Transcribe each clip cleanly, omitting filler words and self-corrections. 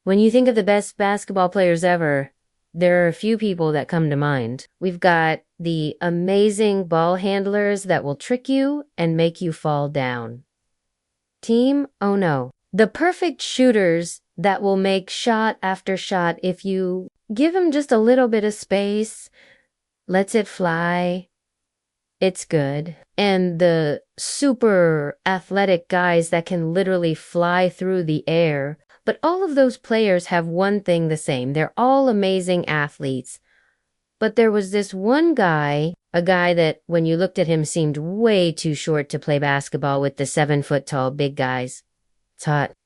When you think of the best basketball players ever, there are a few people that come to mind. We've got the amazing ball handlers that will trick you and make you fall down. Team, oh no. The perfect shooters that will make shot after shot if you give them just a little bit of space, lets it fly. It's good. And the super athletic guys that can literally fly through the air. But all of those players have one thing the same. They're all amazing athletes. But there was this one guy, a guy that when you looked at him seemed way too short to play basketball with the 7-foot-tall big guys.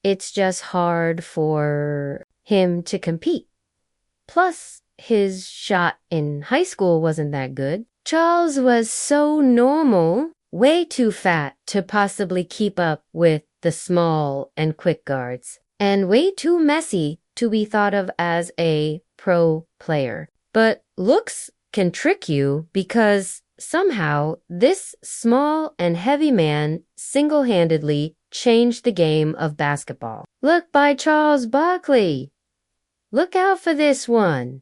It's just hard for him to compete. Plus, his shot in high school wasn't that good. Charles was so normal, way too fat to possibly keep up with the small and quick guards, and way too messy to be thought of as a pro player. But looks can trick you because somehow this small and heavy man single-handedly changed the game of basketball. Look by Charles Barkley. Look out for this one.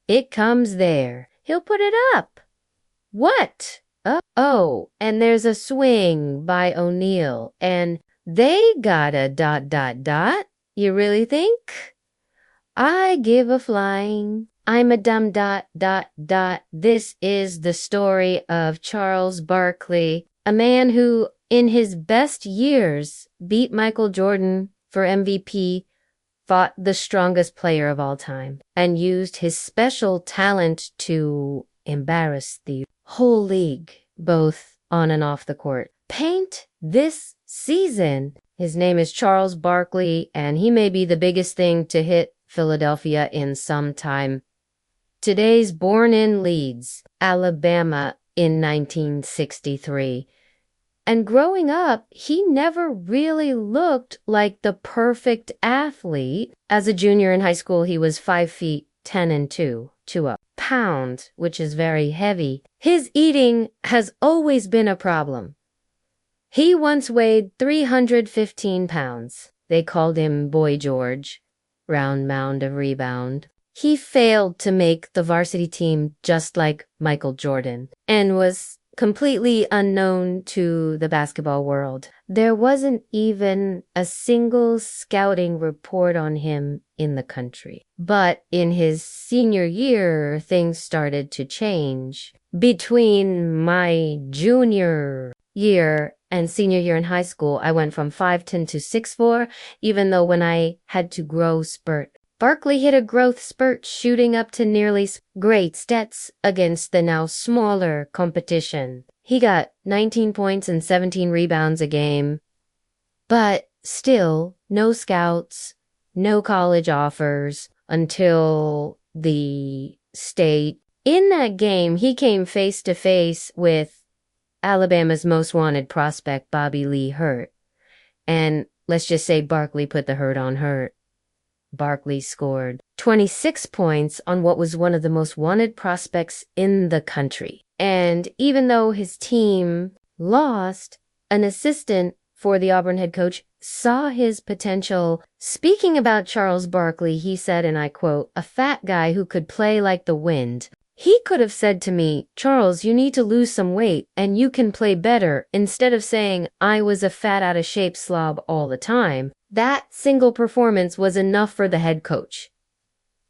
It comes there. He'll put it up. What? Oh, and there's a swing by O'Neal, and they got a ... You really think? I give a flying. I'm a dumb ... This is the story of Charles Barkley, a man who, in his best years, beat Michael Jordan for MVP, fought the strongest player of all time, and used his special talent to embarrass the whole league, both on and off the court. Paint this season. His name is Charles Barkley, and he may be the biggest thing to hit Philadelphia in some time. Today's born in Leeds, Alabama in 1963. And growing up, he never really looked like the perfect athlete. As a junior in high school, he was 5 feet 10 and 2 pounds, which is very heavy. His eating has always been a problem. He once weighed 315 pounds. They called him Boy George, round mound of rebound. He failed to make the varsity team just like Michael Jordan and was completely unknown to the basketball world. There wasn't even a single scouting report on him in the country. But in his senior year, things started to change. Between my junior year and senior year in high school, I went from 5'10" to 6'4", even though when I had to grow spurt. Barkley hit a growth spurt, shooting up to nearly great stats against the now smaller competition. He got 19 points and 17 rebounds a game. But still, no scouts, no college offers until the state. In that game, he came face to face with Alabama's most wanted prospect, Bobby Lee Hurt. And let's just say Barkley put the hurt on Hurt. Barkley scored 26 points on what was one of the most wanted prospects in the country. And even though his team lost, an assistant for the Auburn head coach saw his potential. Speaking about Charles Barkley, he said, and I quote, "A fat guy who could play like the wind. He could have said to me, 'Charles, you need to lose some weight and you can play better,' instead of saying I was a fat out of shape slob all the time." That single performance was enough for the head coach.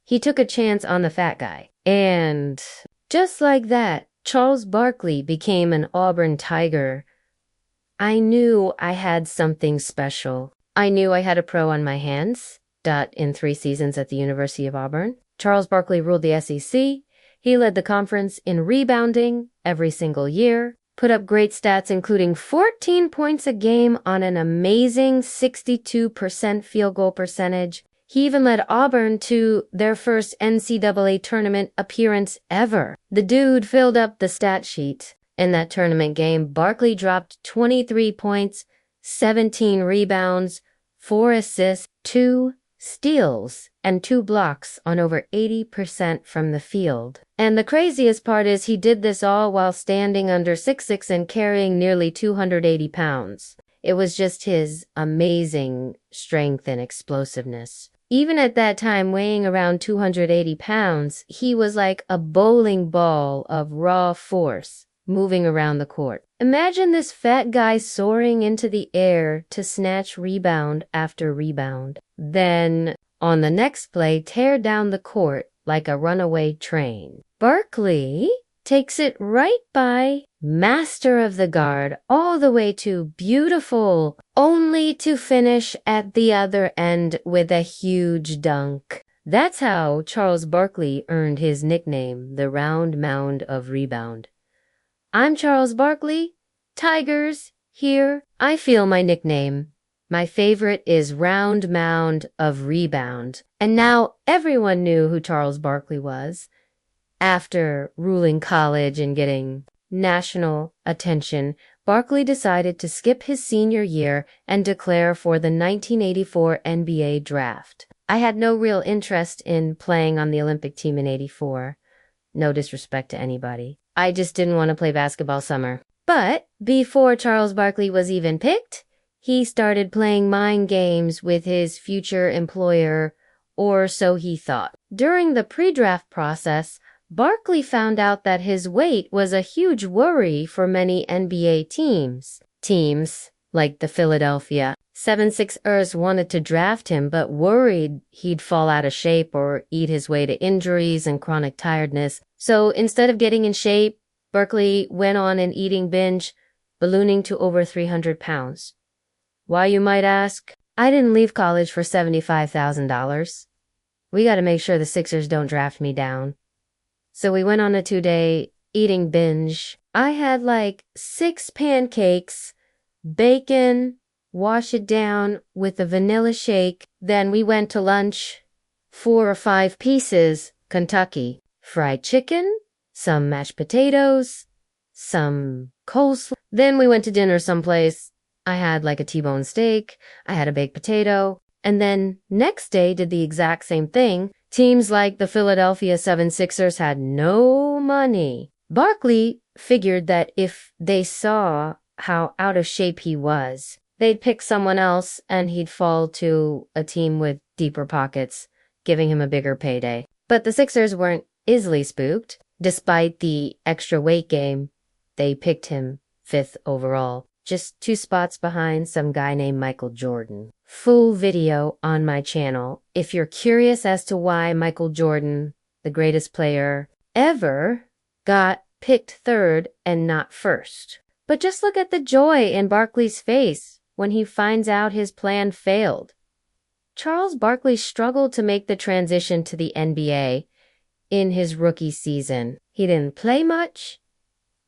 He took a chance on the fat guy. And just like that, Charles Barkley became an Auburn Tiger. I knew I had something special. I knew I had a pro on my hands. In 3 seasons at the University of Auburn. Charles Barkley ruled the SEC. He led the conference in rebounding every single year. Put up great stats, including 14 points a game on an amazing 62% field goal percentage. He even led Auburn to their first NCAA tournament appearance ever. The dude filled up the stat sheet. In that tournament game, Barkley dropped 23 points, 17 rebounds, 4 assists, 2 steals, and 2 blocks on over 80% from the field. And the craziest part is he did this all while standing under 6'6" and carrying nearly 280 pounds. It was just his amazing strength and explosiveness. Even at that time, weighing around 280 pounds, he was like a bowling ball of raw force moving around the court. Imagine this fat guy soaring into the air to snatch rebound after rebound. Then, on the next play, tear down the court like a runaway train. Barkley takes it right by master of the guard all the way to beautiful, only to finish at the other end with a huge dunk. That's how Charles Barkley earned his nickname, the Round Mound of Rebound. I'm Charles Barkley. Tigers, here. I feel my nickname. My favorite is Round Mound of Rebound. And now everyone knew who Charles Barkley was. After ruling college and getting national attention, Barkley decided to skip his senior year and declare for the 1984 NBA draft. I had no real interest in playing on the Olympic team in '84. No disrespect to anybody. I just didn't want to play basketball summer. But before Charles Barkley was even picked, he started playing mind games with his future employer, or so he thought. During the pre-draft process, Barkley found out that his weight was a huge worry for many NBA teams. Teams like the Philadelphia 76ers wanted to draft him but worried he'd fall out of shape or eat his way to injuries and chronic tiredness. So instead of getting in shape, Barkley went on an eating binge, ballooning to over 300 pounds. Why, you might ask? I didn't leave college for $75,000. We got to make sure the Sixers don't draft me down. So we went on a 2-day eating binge. I had like 6 pancakes, bacon, wash it down with a vanilla shake. Then we went to lunch, 4 or 5 pieces, Kentucky. Fried chicken, some mashed potatoes, some coleslaw. Then we went to dinner someplace. I had like a T-bone steak, I had a baked potato, and then next day did the exact same thing. Teams like the Philadelphia 76ers had no money. Barkley figured that if they saw how out of shape he was, they'd pick someone else and he'd fall to a team with deeper pockets, giving him a bigger payday. But the Sixers weren't easily spooked. Despite the extra weight game, they picked him 5th overall, just 2 spots behind some guy named Michael Jordan. Full video on my channel if you're curious as to why Michael Jordan, the greatest player ever, got picked 3rd and not 1st. But just look at the joy in Barkley's face when he finds out his plan failed. Charles Barkley struggled to make the transition to the NBA in his rookie season. He didn't play much.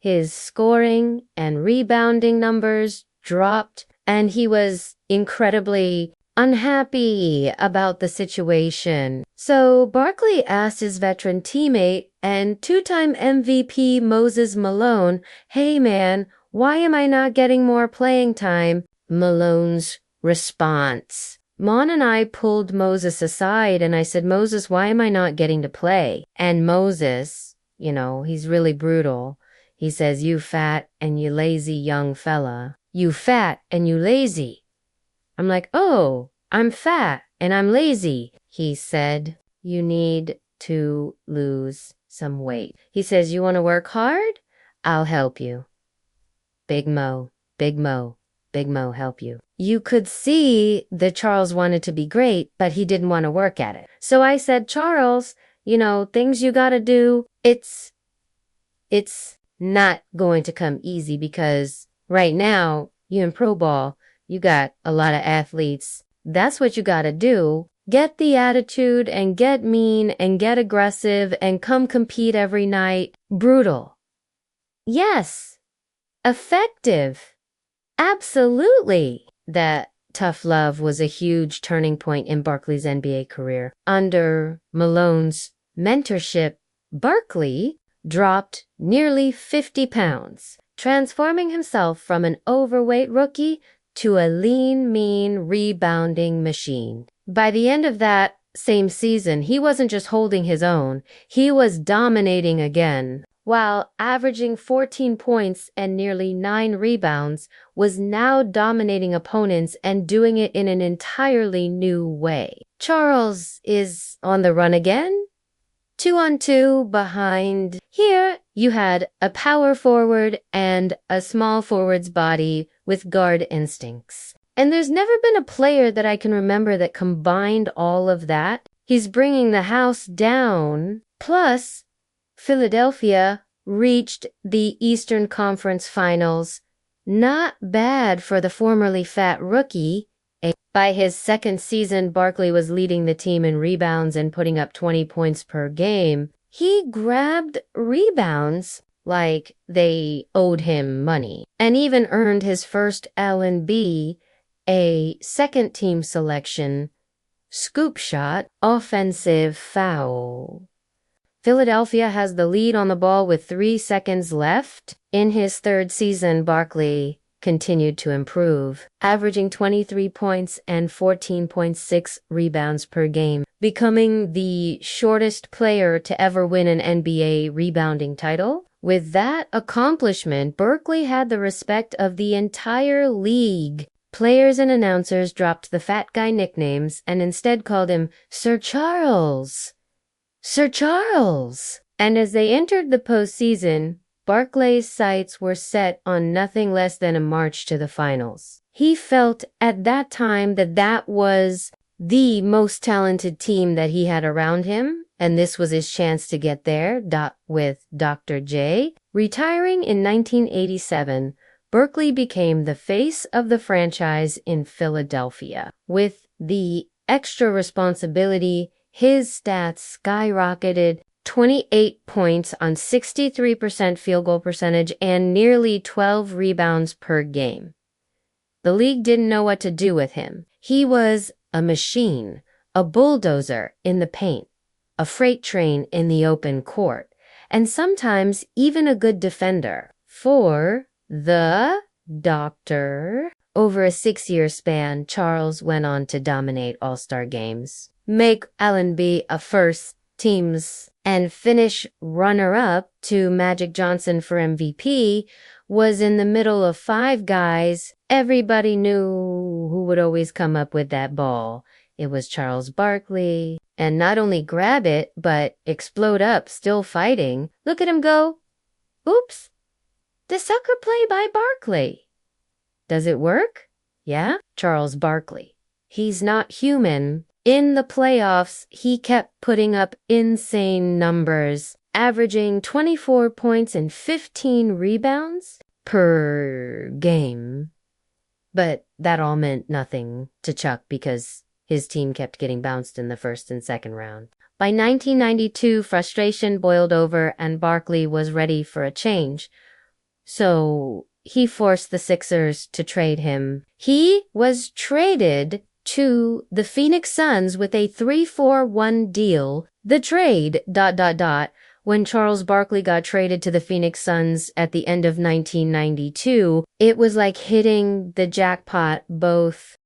His scoring and rebounding numbers dropped, and he was incredibly unhappy about the situation. So Barkley asked his veteran teammate and 2-time MVP Moses Malone, "Hey man, why am I not getting more playing time?" Malone's response. Mon and I pulled Moses aside and I said, "Moses, why am I not getting to play?" And Moses, he's really brutal. He says, "You fat and you lazy young fella. You fat and you lazy." I'm like, "Oh, I'm fat and I'm lazy." He said, "You need to lose some weight." He says, "You want to work hard? I'll help you. Big Mo, Big Mo, Big Mo help you." You could see that Charles wanted to be great, but he didn't want to work at it. So I said, "Charles, things you gotta do, it's not going to come easy because right now, you in pro ball, you got a lot of athletes. That's what you gotta do. Get the attitude and get mean and get aggressive and come compete every night. Brutal. Yes. Effective. Absolutely." That tough love was a huge turning point in Barkley's NBA career. Under Malone's mentorship, Barkley dropped nearly 50 pounds, transforming himself from an overweight rookie to a lean, mean, rebounding machine. By the end of that same season, he wasn't just holding his own, he was dominating again. while averaging 14 points and nearly 9 rebounds, was now dominating opponents and doing it in an entirely new way. Charles is on the run again. 2-on-2 behind. Here, you had a power forward and a small forward's body with guard instincts. And there's never been a player that I can remember that combined all of that. He's bringing the house down. Plus, Philadelphia reached the Eastern Conference Finals. Not bad for the formerly fat rookie. By his second season, Barkley was leading the team in rebounds and putting up 20 points per game. He grabbed rebounds like they owed him money and even earned his first L&B, a second-team selection, scoop shot, offensive foul. Philadelphia has the lead on the ball with 3 seconds left. In his third season, Barkley continued to improve, averaging 23 points and 14.6 rebounds per game, becoming the shortest player to ever win an NBA rebounding title. With that accomplishment, Barkley had the respect of the entire league. Players and announcers dropped the fat guy nicknames and instead called him Sir Charles. Sir Charles! And as they entered the postseason, Barkley's sights were set on nothing less than a march to the finals. He felt at that time that that was the most talented team that he had around him, and this was his chance to get there, with Dr. J. Retiring in 1987, Barkley became the face of the franchise in Philadelphia. With the extra responsibility, his stats skyrocketed. 28 points on 63% field goal percentage and nearly 12 rebounds per game. The league didn't know what to do with him. He was a machine, a bulldozer in the paint, a freight train in the open court, and sometimes even a good defender. For the doctor, over a 6-year span, Charles went on to dominate All-Star games, make L&B a first teams, and finish runner-up to Magic Johnson for MVP, was in the middle of 5 guys. Everybody knew who would always come up with that ball. It was Charles Barkley. And not only grab it, but explode up, still fighting. Look at him go. Oops. The sucker play by Barkley. Does it work? Yeah? Charles Barkley. He's not human. In the playoffs, he kept putting up insane numbers, averaging 24 points and 15 rebounds per game. But that all meant nothing to Chuck because his team kept getting bounced in the first and second round. By 1992, frustration boiled over and Barkley was ready for a change. So he forced the Sixers to trade him. He was traded to the Phoenix Suns with a 3-4-1 deal. The trade, when Charles Barkley got traded to the Phoenix Suns at the end of 1992, it was like hitting the jackpot both